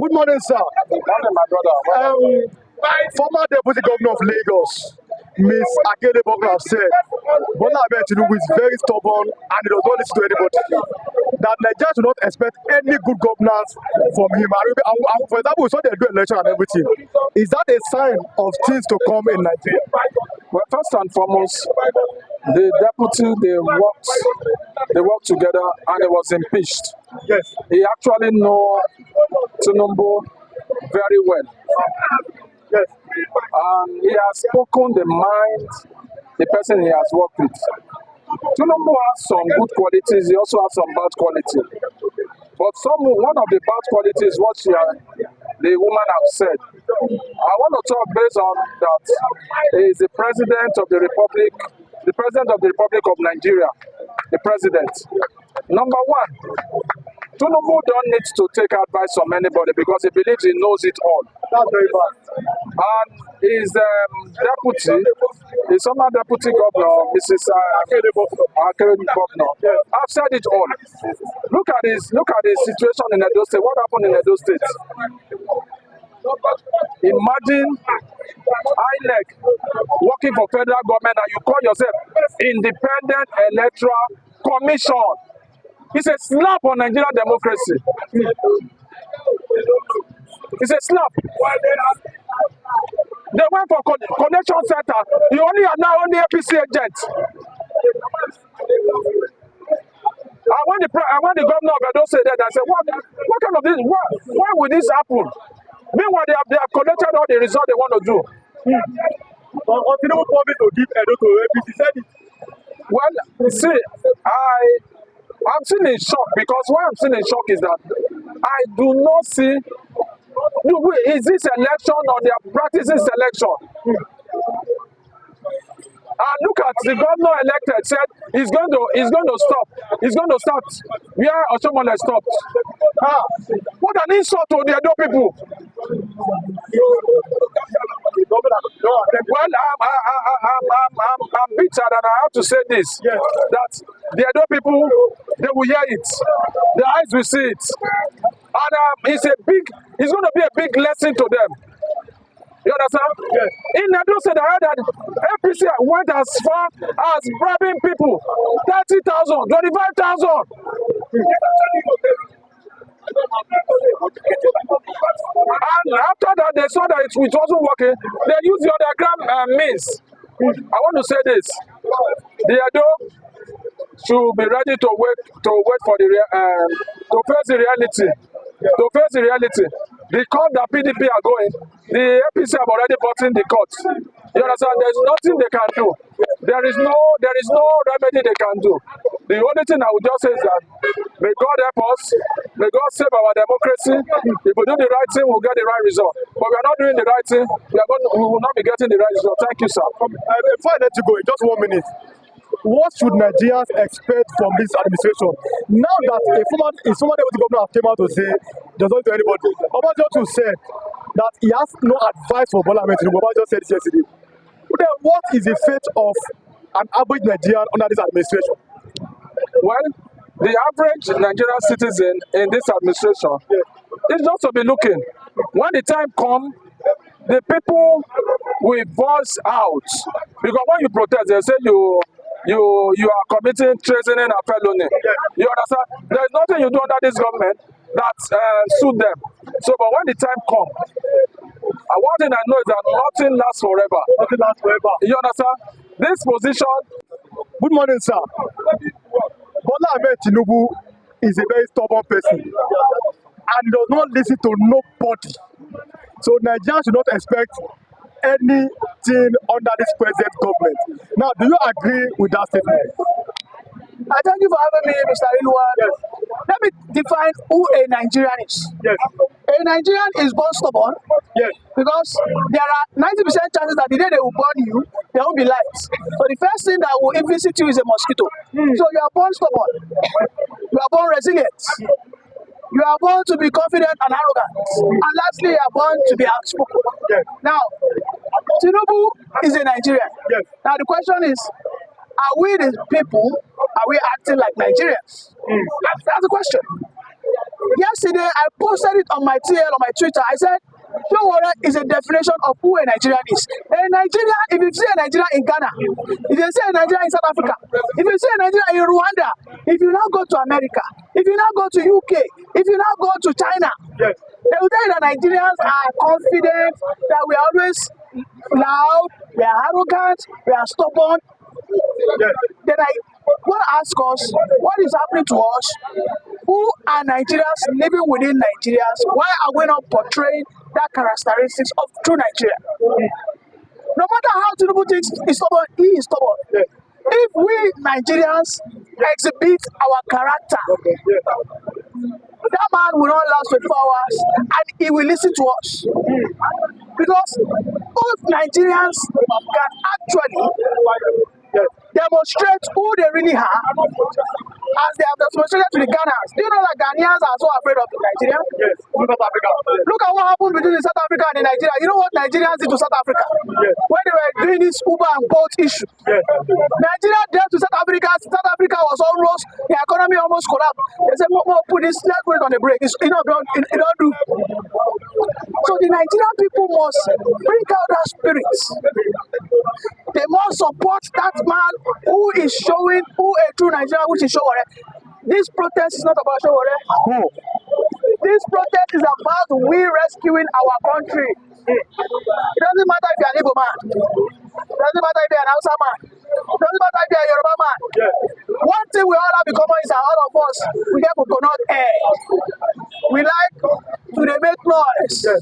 Good morning, sir. Morning, my brother. Former Deputy Governor of Lagos, Ms. Akele Bokra, have said Bola Ahmed Tinubu is very stubborn and he does not listen to anybody. That Nigeria should not expect any good governance from him. And for example, we saw they do election and everything. Is that a sign of things to come in Nigeria? Well, first and foremost, the deputy they worked together and he was impeached. Yes. He actually know Tinubu very well. Yes. And he has spoken the mind the person he has worked with. Tinubu has some good qualities, he also has some bad qualities. But one of the bad qualities, what the woman have said. I want to talk based on that he is the president of the Republic of Nigeria, the president. Number one, Tinubu don't need to take advice from anybody because he believes he knows it all. That's very bad. And his deputy, his former deputy governor, Mrs. Akele Governor, I've said it all. Look at the situation in Edo State. What happened in Edo State? Imagine INEC working for federal government and you call yourself Independent Electoral Commission. It's a slap on Nigerian democracy. It's a slap. They went for connection center. You only are now only APC agents. And when the governor of Edo said that, I said, what kind of this? Why would this happen? Meanwhile, they have collected all the results they want to do. But Tinubu promised to give Edo to APC. Said it. Well, see, I'm still in shock because why I'm still in shock is that I do not see. Is this election or they are practicing selection? And look at the governor elected said he's going to stop. He's going to start where Osomole stopped. What an insult to the Edo people. Well, I'm bitter and I have to say this, that the Edo people, they will hear it. Their eyes will see it. And it's going to be a big lesson to them. You understand? Yes. In Edo State, I heard that APC went as far as bribing people 30,000, 25,000. And after that, they saw that it wasn't working. They used the underground means. I want to say this: the Edo should be ready to wait for to face the reality. To face the reality. The court that PDP are going, the APC have already bought in the court. You understand? There's nothing they can do. There is no remedy they can do. The only thing I would just say is that may God help us, may God save our democracy. If we do the right thing, we'll get the right result. But we are not doing the right thing, we will not be getting the right result. Thank you, sir. Before I let you go, in just 1 minute. What should Nigerians expect from this administration? Now that a former deputy governor came out to say does not to anybody, Obasanjo said that he has no advice for Bola Ahmed Tinubu. Obasanjo said this yesterday. Then what is the fate of an average Nigerian under this administration? Well, the average Nigerian citizen in this administration is just to be looking. When the time comes, the people will voice out. Because when you protest, they say you are committing treason and felony. You understand? There is nothing you do under this government that suit them. So, but when the time comes, one thing I know is that nothing lasts forever. Nothing lasts forever. You understand? This position. Good morning, sir. Bola Ahmed Tinubu is a very stubborn person and does not listen to nobody. So Nigeria should not expect anything under this present government. Now, do you agree with that statement? I thank you for having me, Mr. Iluwa. Yes. Let me define who a Nigerian is. Yes. A Nigerian is born stubborn. Yes. Because there are 90% chances that the day they will born you, there will be light. So the first thing that will visit you is a mosquito. So you are born stubborn. You are born resilient. You are born to be confident and arrogant. And lastly, you are born to be outspoken. Yes. Now, Tinubu is a Nigerian. Yes. Now the question is, are we the people, are we acting like Nigerians? That's the question. Yesterday, I posted it on my TL, on my Twitter. I said, Showore is a definition of who a Nigerian is. A Nigerian, if you see a Nigerian in Ghana, if you see a Nigerian in South Africa, if you see a Nigerian in Rwanda, if you now go to America, if you now go to UK, if you now go to China, Yes. they will tell you that Nigerians are confident, that we are always loud, we are arrogant, we are stubborn. Yes. Then I want to ask us, what is happening to us? Who are Nigerians living within Nigerians? Why are we not portraying that characteristics of true Nigeria? No matter how Tinubu thinks is stubborn, he is stubborn. Yes. If we Nigerians exhibit our character, that man will not last 24 hours and he will listen to us. Because if Nigerians can actually demonstrate who they really are, as they have demonstrated to the Ghanaians. Do you know that Ghanaians are so afraid of Nigeria? Yes. Look at Africa. Look at what happened between South Africa and Nigeria. You know what Nigerians did to South Africa? Yes. When they were doing this Uber and Bolt issue. Yes. Nigeria dealt to South Africa. South Africa was almost, the economy almost collapsed. They said, more put this, let's put it on the break. It don't do. So the Nigerian people must bring out that spirit. They must support that man who is showing who a true Nigerian, which is Showore. This protest is not about Showore. Who? This protest is about we rescuing our country. It doesn't matter if you're an Igbo man. It doesn't matter if you're an Hausa man. It doesn't matter if you're a Yoruba man. Yes. One thing we all have in common is that all of us, we get coconut air. We like to make noise. Yes.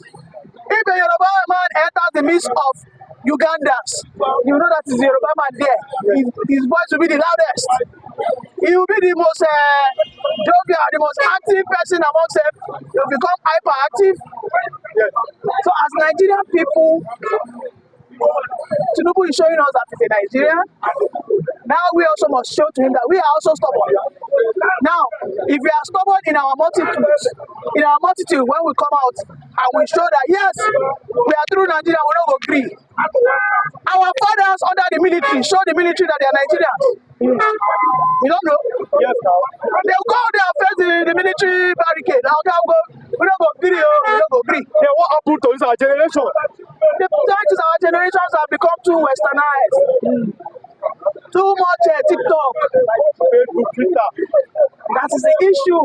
If a Yoruba man enters the midst of Ugandans, you know that is the Yoruba man there. His voice will be the loudest. He will be the most jovial, the most active person amongst them. He will become hyperactive. Yes. So as Nigerian people, Tinubu is showing us that he's a Nigerian. Now we also must show to him that we are also stubborn. Now, if we are stubborn in our multitude, when we come out and we show that yes, we are true Nigerian, we don't agree. Our fathers under the military show the military that they are Nigerians. You don't know? Yes, now. They'll go there and face the military barricade. Now, we don't go agree, we don't go agree. Then what happened to this our generation? The point is our generations have become too westernized. Too much TikTok. Facebook, Twitter. That is the issue.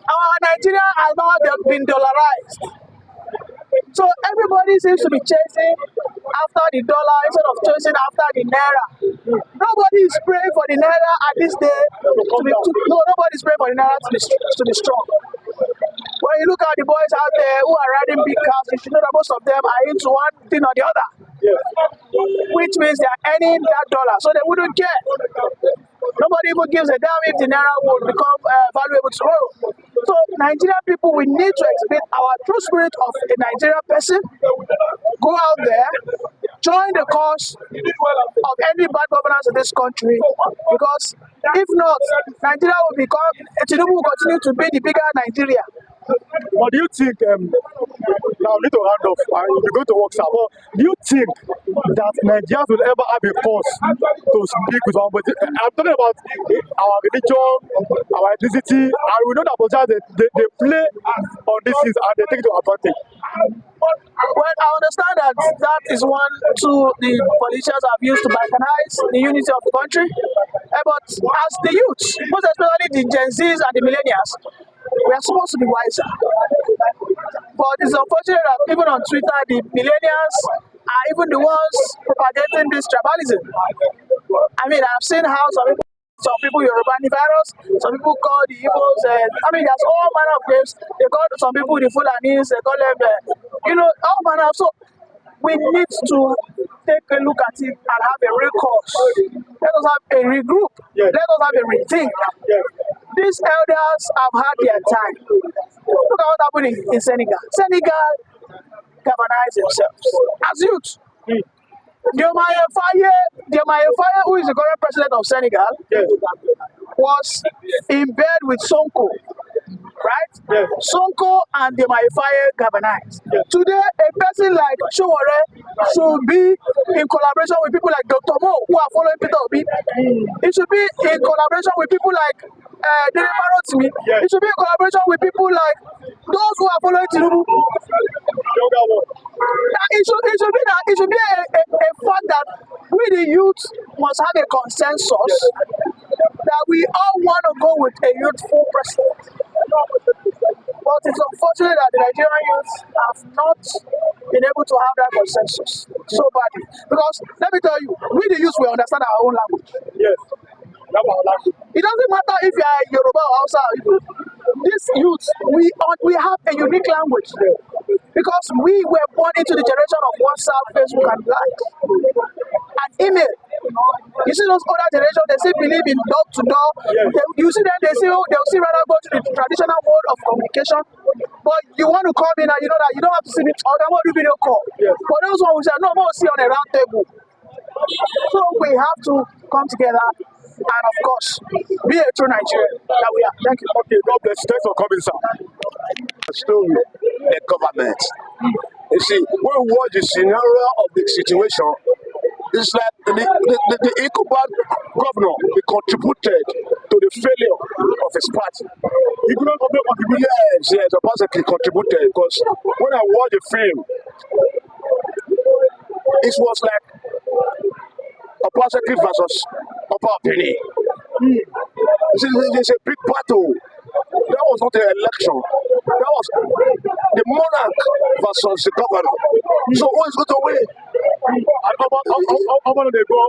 Our Nigeria has now been dollarized. So everybody seems to be chasing after the dollar instead of chasing after the naira. Nobody is praying for the naira at this day nobody is praying for the naira to be strong. When you look at the boys out there who are riding big cars, you should know that most of them are into one thing or the other. Yes. Which means they are earning that dollar, so they wouldn't care. Nobody even gives a damn if the naira would become valuable tomorrow. So Nigerian people, we need to exhibit our true spirit of a Nigerian person. Go out there, join the cause of any bad governance in this country, because if not, Nigeria will become, Tinubu will continue to be the bigger Nigeria. But do you think, now we need to round off, we're going to work, sir, but do you think that Nigerians will ever have a cause to speak with one body? I'm talking about our religion, our ethnicity, and we know that they play on these things and they take it to advantage. Well, I understand that is one the politicians have used to balkanize the unity of the country. But as the youth, most especially the Gen Zs and the millennials, we are supposed to be wiser. But it's unfortunate that even on Twitter, the millennials are even the ones propagating this tribalism. I mean, I've seen how some people Yorubani virus, some people call the Igbos, there's all manner of names. They call some people the Fulanis, they call them, all manner. So we need to take a look at it and have a recourse. Let us have a regroup. Yes. Let us have a rethink. Yes. These elders have had their time. Look at what happened in Senegal. Senegal galvanized themselves as youth. Diomaye Faye, who is the current president of Senegal, Yes. was in bed with Sonko right? Yes. Sonko and the Maifaye Gabanites. Yes. Today, a person like Showore should be in collaboration with people like Dr. Mo, who are following Peter Obi. It should be in collaboration with people like Dele Barotimi. Yes. It should be in collaboration with people like those who are following Tinubu. Younger one. It should be a fact that we the youth must have a consensus that we all want to go with a youthful president. But it's unfortunate that the Nigerian youth have not been able to have that consensus so badly. Because let me tell you, we the youth will understand our own language. Yes. That's our language. It doesn't matter if you are Yoruba or Hausa or Igbo. This youth, we have a unique language because we were born into the generation of WhatsApp, Facebook, and likes, and email. You see those older generations, they still believe in door to door. You see them, they'll still rather go to the traditional mode of communication. But you want to come in and you know that you don't have to see me, or they want to do video call. But those ones will say, no, I'm going to see on a round table. So we have to come together and, of course, be a true Nigerian that we are. Thank you. Okay, God bless you. Thanks for coming, sir. Story, the government. You see, when we watch the scenario of the situation, it's like the Ecobank governor, he contributed to the failure of his party. You could not contribute. Yes, the person contributed because when I watched the film, it was like Obaseki versus Upper Penny. It's a big battle. That was not an election. That was the monarch versus the governor. So who is going to win? How about they go?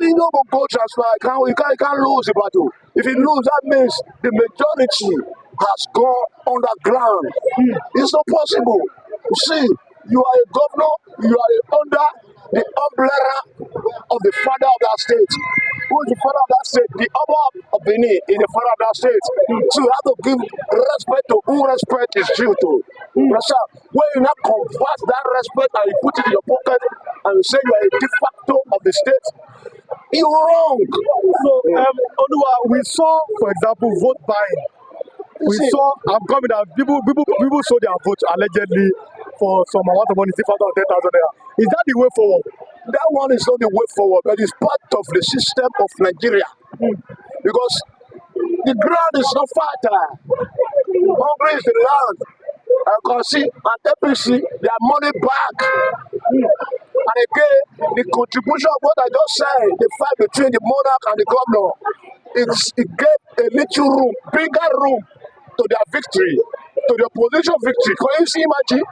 You know, go transfer. You can't lose the battle. If you lose, that means the majority has gone underground. It's not possible. You see, you are a governor, you are under the umbrella of the father of that state. Who is the father of that state? The Oba of Benin is the father of that state. So you have to give respect to who respect is due to. When you not convert that respect and you put it in your pocket and you say you are a de facto of the state, you're wrong. So, Oluwa, we saw, for example, vote buying. I'm coming down. People sold their vote allegedly for some amount of money, 10,000 naira. Is that the way forward? That one is not the way forward, but it's part of the system of Nigeria. Because the ground is not fertile. Hungry is the land. I can see and APC their money back. And again, the contribution of what I just said, the fight between the monarch and the governor, it gave a little room, bigger room to their victory, to the opposition victory. Can you see, imagine?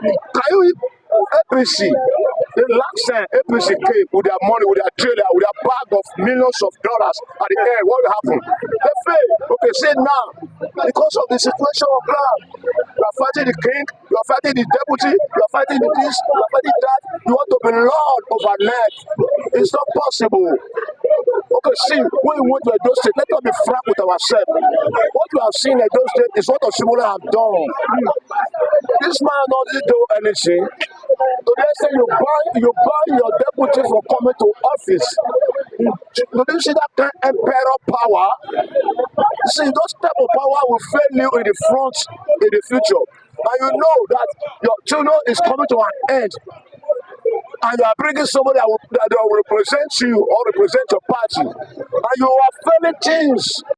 Can you APC? The last time APC came with their money, with their trailer, with their bag of millions of dollars at the end, what will happen? They failed. Okay, say now, because of the situation of ground, you are fighting the king, you are fighting the deputy, you are fighting the this, you are fighting that, you want to be Lord overnight. It's not possible. Okay, see, when we went to Edo State, let us be frank with ourselves. What we have seen in Edo State is what Oshimole have done. This man doesn't do anything. To the extent you ban your deputy from coming to office. Do you see that kind of emperor power? See, those type of power will fail you in the front in the future. And you know that your tenure is coming to an end. And you are bringing somebody that will represent you or represent your party. And you are failing things.